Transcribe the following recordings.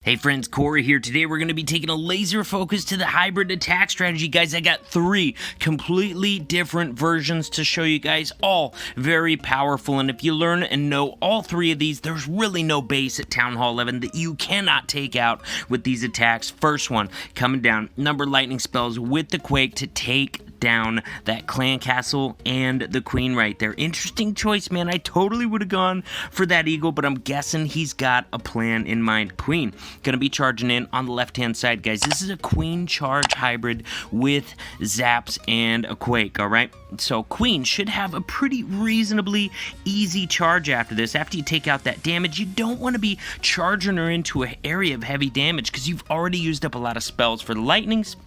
Hey friends, Corey here. Today we're going to be taking a laser focus to the hybrid attack strategy. Guys, I got 3 completely different versions to show you guys, all very powerful. And if you learn and know all 3 of these, there's really no base at Town Hall 11 that you cannot take out with these attacks. First one, coming down, number lightning spells with the Quake to take down that clan castle and the queen right there. Interesting choice, man. I totally would have gone for that eagle, but I'm guessing he's got a plan in mind. Queen gonna be charging in on the left hand side, guys. This is a queen charge hybrid with zaps and a quake. All right, so queen should have a pretty reasonably easy charge after this. After you take out that damage, you don't want to be charging her into an area of heavy damage because you've already used up a lot of spells for the lightnings,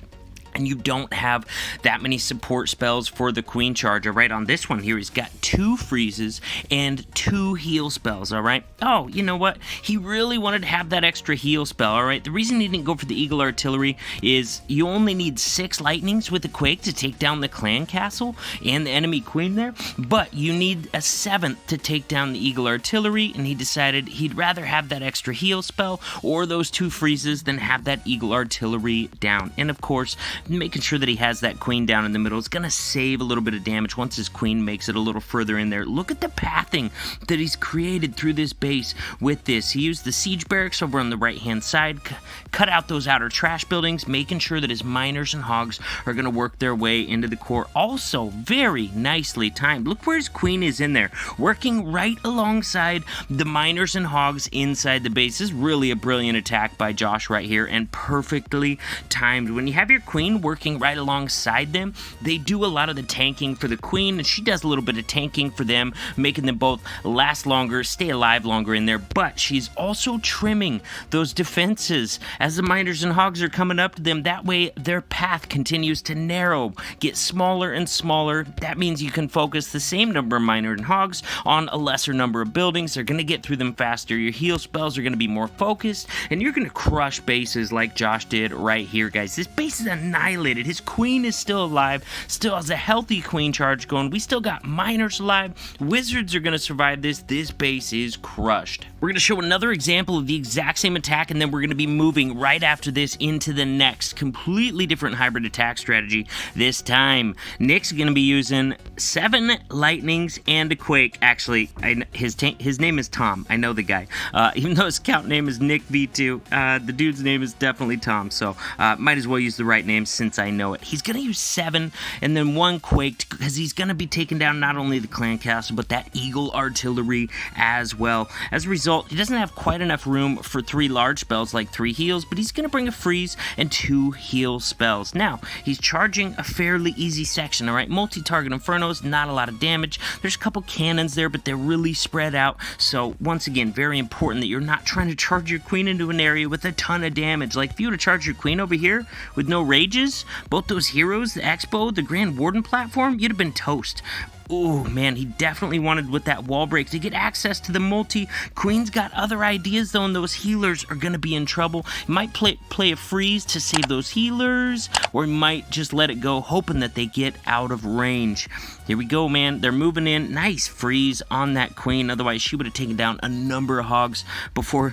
and you don't have that many support spells for the queen charge. All right, on this one here, he's got 2 freezes and 2 heal spells. All right. Oh, you know what? He really wanted to have that extra heal spell. All right. The reason he didn't go for the eagle artillery is you only need 6 lightnings with the quake to take down the clan castle and the enemy queen there, but you need a 7th to take down the eagle artillery, and he decided he'd rather have that extra heal spell or those 2 freezes than have that eagle artillery down. And of course, making sure that he has that queen down in the middle is going to save a little bit of damage once his queen makes it a little further in there. Look at the pathing that he's created through this base with this. He used the siege barracks over on the right hand side, cut out those outer trash buildings, making sure that his miners and hogs are going to work their way into the core. Also, very nicely timed. Look where his queen is in there, working right alongside the miners and hogs inside the base. This is really a brilliant attack by Josh right here, and perfectly timed. When you have your queen working right alongside them, they do a lot of the tanking for the queen, and she does a little bit of tanking for them, making them both last longer, stay alive longer in there, but she's also trimming those defenses as the miners and hogs are coming up to them. That way their path continues to narrow, get smaller and smaller. That means you can focus the same number of miners and hogs on a lesser number of buildings. They're going to get through them faster. Your heal spells are going to be more focused, and you're going to crush bases like Josh did right here, guys. This base is annihilated. His queen is still alive, still has a healthy queen charge going. We still got miners alive. Wizards are going to survive this. This base is crushed. We're going to show another example of the exact same attack, and then we're going to be moving right after this into the next completely different hybrid attack strategy. This time, Nick's going to be using 7 lightnings and a quake. Actually, his name is Tom. I know the guy. Even though his account name is Nick V2, the dude's name is definitely Tom, so might as well use the right name since I know it. He's going to use 7 and then 1 quake because he's going to be taking down not only the clan castle, but that eagle artillery as well. As a result, he doesn't have quite enough room for 3 large spells like 3 heals, but he's going to bring a freeze and 2 heal spells. Now, he's charging a fairly easy section, all right? Multi-target infernos, not a lot of damage. There's a couple cannons there, but they're really spread out. So, once again, very important that you're not trying to charge your queen into an area with a ton of damage. Like, if you were to charge your queen over here with no rages, both those heroes, the Expo, the Grand Warden platform, you'd have been toast. Oh man, he definitely wanted with that wall break to get access to the multi. Queen's got other ideas though, and those healers are going to be in trouble. He might play a freeze to save those healers, or he might just let it go, hoping that they get out of range. Here we go, man. They're moving in. Nice freeze on that queen. Otherwise, she would have taken down a number of hogs before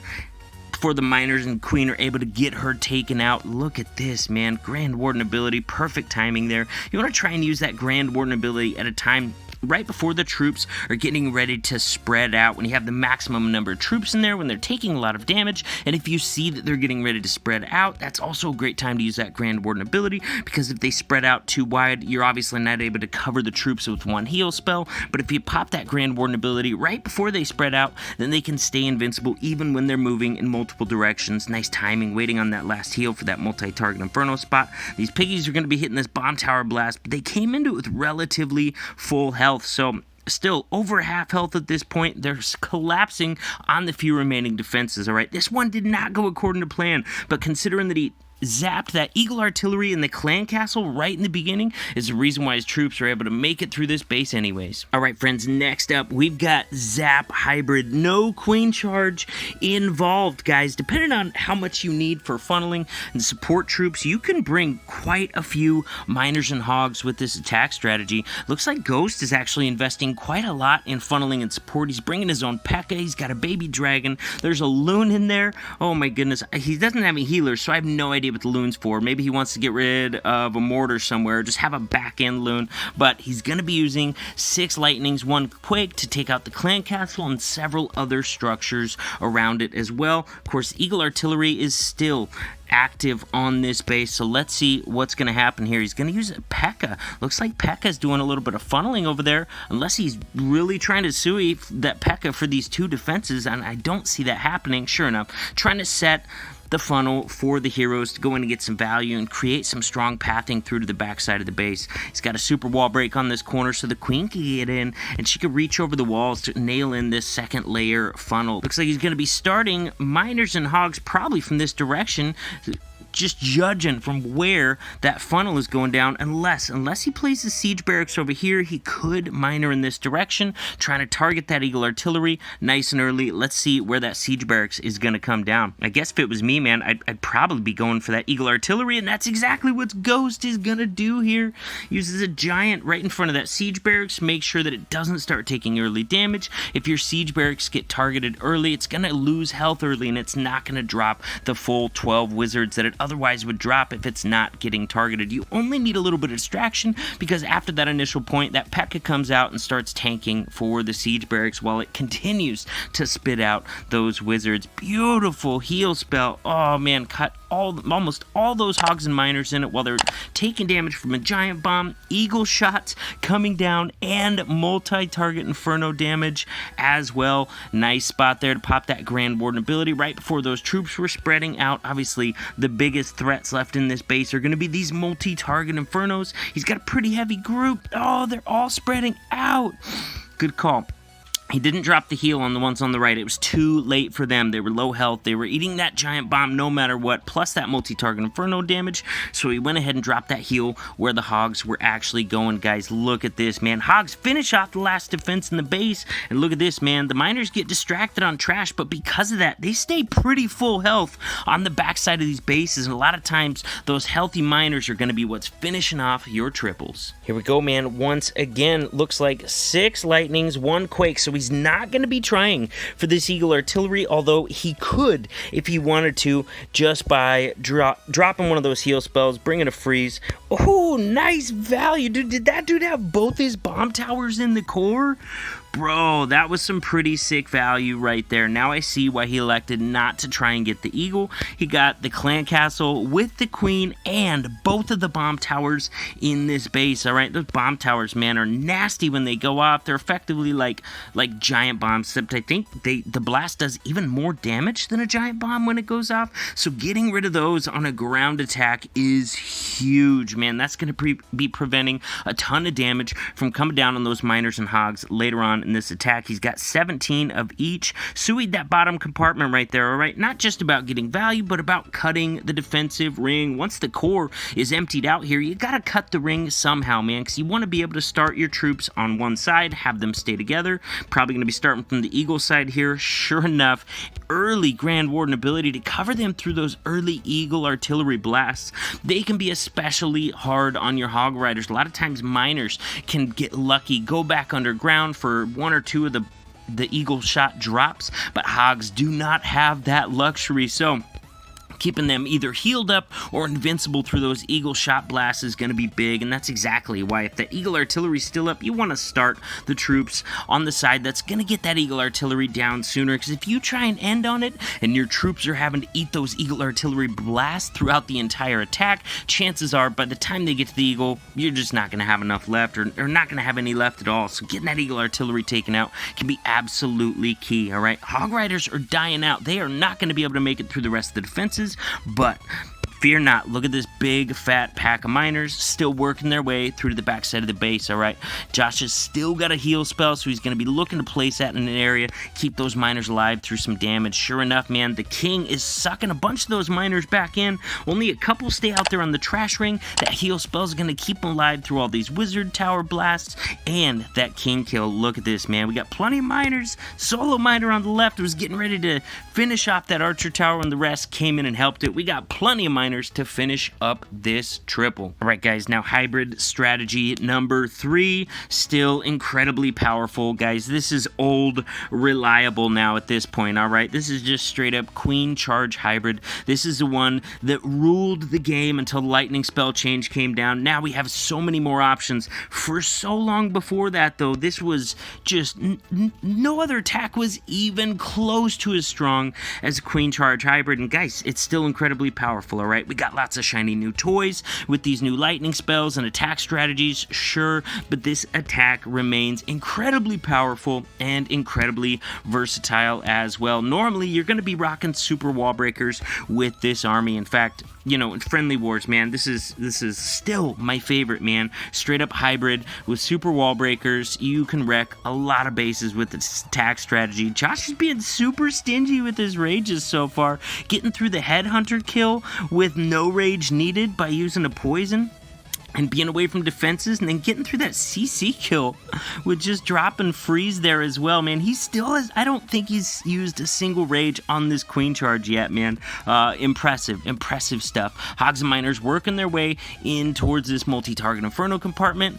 the miners and queen are able to get her taken out. Look at this, man. Grand Warden ability, perfect timing there. You want to try and use that Grand Warden ability at a time right before the troops are getting ready to spread out, when you have the maximum number of troops in there, when they're taking a lot of damage, and if you see that they're getting ready to spread out, that's also a great time to use that Grand Warden ability, because if they spread out too wide, you're obviously not able to cover the troops with 1 heal spell, but if you pop that Grand Warden ability right before they spread out, then they can stay invincible even when they're moving in multiple directions. Nice timing, waiting on that last heal for that multi-target inferno spot. These piggies are going to be hitting this bomb tower blast, but they came into it with relatively full health. So still over half health at this point. They're collapsing on the few remaining defenses. All right, this one did not go according to plan, but considering that he zapped that Eagle artillery in the clan castle right in the beginning is the reason why his troops are able to make it through this base anyways. Alright friends, next up we've got Zap Hybrid. No queen charge involved, guys. Depending on how much you need for funneling and support troops, you can bring quite a few miners and hogs with this attack strategy. Looks like Ghost is actually investing quite a lot in funneling and support. He's bringing his own P.E.K.K.A. He's got a baby dragon. There's a loon in there. Oh my goodness. He doesn't have any healers, so I have no idea what the loon's for. Maybe he wants to get rid of a mortar somewhere, just have a back-end loon, but he's going to be using 6 lightnings, 1 quake to take out the clan castle and several other structures around it as well. Of course, Eagle artillery is still active on this base, so let's see what's going to happen here. He's going to use a P.E.K.K.A. Looks like P.E.K.K.A.'s doing a little bit of funneling over there, unless he's really trying to sui that P.E.K.K.A. for these 2 defenses, and I don't see that happening. Sure enough, trying to set the funnel for the heroes to go in and get some value and create some strong pathing through to the backside of the base. He's got a super wall break on this corner so the queen can get in and she can reach over the walls to nail in this second layer funnel. Looks like he's going to be starting miners and hogs probably from this direction, just judging from where that funnel is going down, unless he plays the siege barracks over here. He could miner in this direction, trying to target that Eagle artillery nice and early. Let's see where that siege barracks is going to come down. I guess if it was me, man, I'd probably be going for that Eagle artillery, and that's exactly what Ghost is going to do here. Uses a giant right in front of that siege barracks, make sure that it doesn't start taking early damage. If your siege barracks get targeted early, it's going to lose health early, and it's not going to drop the full 12 wizards that it otherwise would drop if it's not getting targeted. You only need a little bit of distraction, because after that initial point, that P.E.K.K.A. comes out and starts tanking for the siege barracks while it continues to spit out those wizards. Beautiful heal spell. Oh man, cut almost all those hogs and miners in it while they're taking damage from a giant bomb, eagle shots coming down, and multi-target inferno damage as well. Nice spot there to pop that Grand Warden ability right before those troops were spreading out. Obviously, the biggest threats left in this base are going to be these multi-target infernos. He's got a pretty heavy group. Oh, they're all spreading out. Good call. He didn't drop the heal on the ones on the right. It was too late for them. They were low health. They were eating that giant bomb no matter what, plus that multi-target inferno damage. So he went ahead and dropped that heal where the hogs were actually going. Guys, look at this, man. Hogs finish off the last defense in the base. And look at this, man. The miners get distracted on trash, but because of that, they stay pretty full health on the backside of these bases. And a lot of times, those healthy miners are going to be what's finishing off your triples. Here we go, man. Once again, looks like 6 lightnings, 1 quake. So he's not going to be trying for this Eagle artillery, although he could if he wanted to, just by dropping one of those heal spells, bringing a freeze. Oh, nice value, dude. Did that dude have both his bomb towers in the core? Bro, that was some pretty sick value right there. Now I see why he elected not to try and get the Eagle. He got the clan castle with the queen and both of the bomb towers in this base. All right, those bomb towers, man, are nasty when they go off. They're effectively like giant bombs, except I think the blast does even more damage than a giant bomb when it goes off. So getting rid of those on a ground attack is huge, man. That's going to be preventing a ton of damage from coming down on those miners and hogs later on in this attack. He's got 17 of each. Suied that bottom compartment right there, all right? Not just about getting value, but about cutting the defensive ring. Once the core is emptied out here, you got to cut the ring somehow, man, because you want to be able to start your troops on one side, have them stay together. Probably going to be starting from the Eagle side here. Sure enough, early Grand Warden ability to cover them through those early Eagle artillery blasts. They can be especially hard on your hog riders. A lot of times miners can get lucky, go back underground for 1 or 2 of the Eagle shot drops, but hogs do not have that luxury. So keeping them either healed up or invincible through those Eagle shot blasts is going to be big, and that's exactly why if the Eagle artillery's still up, you want to start the troops on the side that's going to get that Eagle artillery down sooner, because if you try and end on it and your troops are having to eat those Eagle artillery blasts throughout the entire attack, chances are by the time they get to the Eagle, you're just not going to have enough left, or not going to have any left at all. So getting that Eagle artillery taken out can be absolutely key, all right? Hog riders are dying out. They are not going to be able to make it through the rest of the defenses, but fear not. Look at this big fat pack of miners still working their way through to the backside of the base. All right, Josh has still got a heal spell, so he's going to be looking to place that in an area, keep those miners alive through some damage. Sure enough, man, the king is sucking a bunch of those miners back in. Only a couple stay out there on the trash ring. That heal spell is going to keep them alive through all these wizard tower blasts and that king kill. Look at this, man. We got plenty of miners. Solo miner on the left was getting ready to finish off that archer tower when the rest came in and helped it. We got plenty of miners to finish up this triple. All right, guys, now hybrid strategy number 3, still incredibly powerful, guys. This is old, reliable now at this point. All right, this is just straight up queen charge hybrid. This is the one that ruled the game until the lightning spell change came down. Now we have so many more options. For so long before that, though, this was just no other attack was even close to as strong as a queen charge hybrid. And guys, it's still incredibly powerful. All right, we got lots of shiny new toys with these new lightning spells and attack strategies, sure, but this attack remains incredibly powerful and incredibly versatile as well. Normally, you're going to be rocking super wall breakers with this army. In fact, you know, in friendly wars, man, this is still my favorite, man. Straight up hybrid with super wall breakers. You can wreck a lot of bases with this attack strategy. Josh is being super stingy with his rages so far, getting through the headhunter kill with no rage needed by using a poison and being away from defenses, and then getting through that CC kill with just drop and freeze there as well, man. He still has, I don't think he's used a single rage on this queen charge yet, man. Impressive stuff. Hogs and miners working their way in towards this multi-target inferno compartment,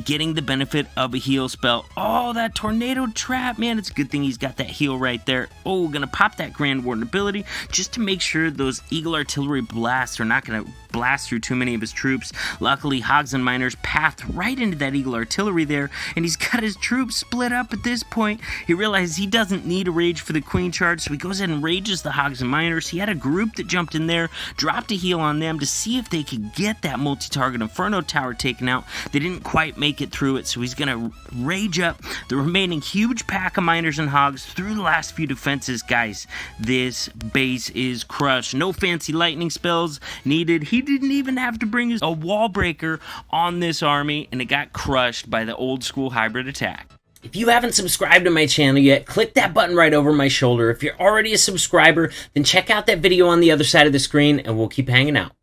getting the benefit of a heal spell. Oh, that tornado trap, man. It's a good thing he's got that heal right there. Oh, gonna pop that Grand Warden ability just to make sure those Eagle Artillery blasts are not gonna blast through too many of his troops. Luckily, Hogs and Miners pathed right into that Eagle Artillery there, and he's got his troops split up at this point. He realizes he doesn't need a rage for the queen charge, so he goes ahead and rages the Hogs and Miners. He had a group that jumped in there, dropped a heal on them to see if they could get that multi-target Inferno Tower taken out. They didn't quite make it through it, so he's gonna rage up the remaining huge pack of Miners and Hogs through the last few defenses. Guys, this base is crushed. No fancy lightning spells needed. He didn't even have to bring a wall breaker on this army, and it got crushed by the old school hybrid attack. If you haven't subscribed to my channel yet, click that button right over my shoulder. If you're already a subscriber, then check out that video on the other side of the screen, and we'll keep hanging out.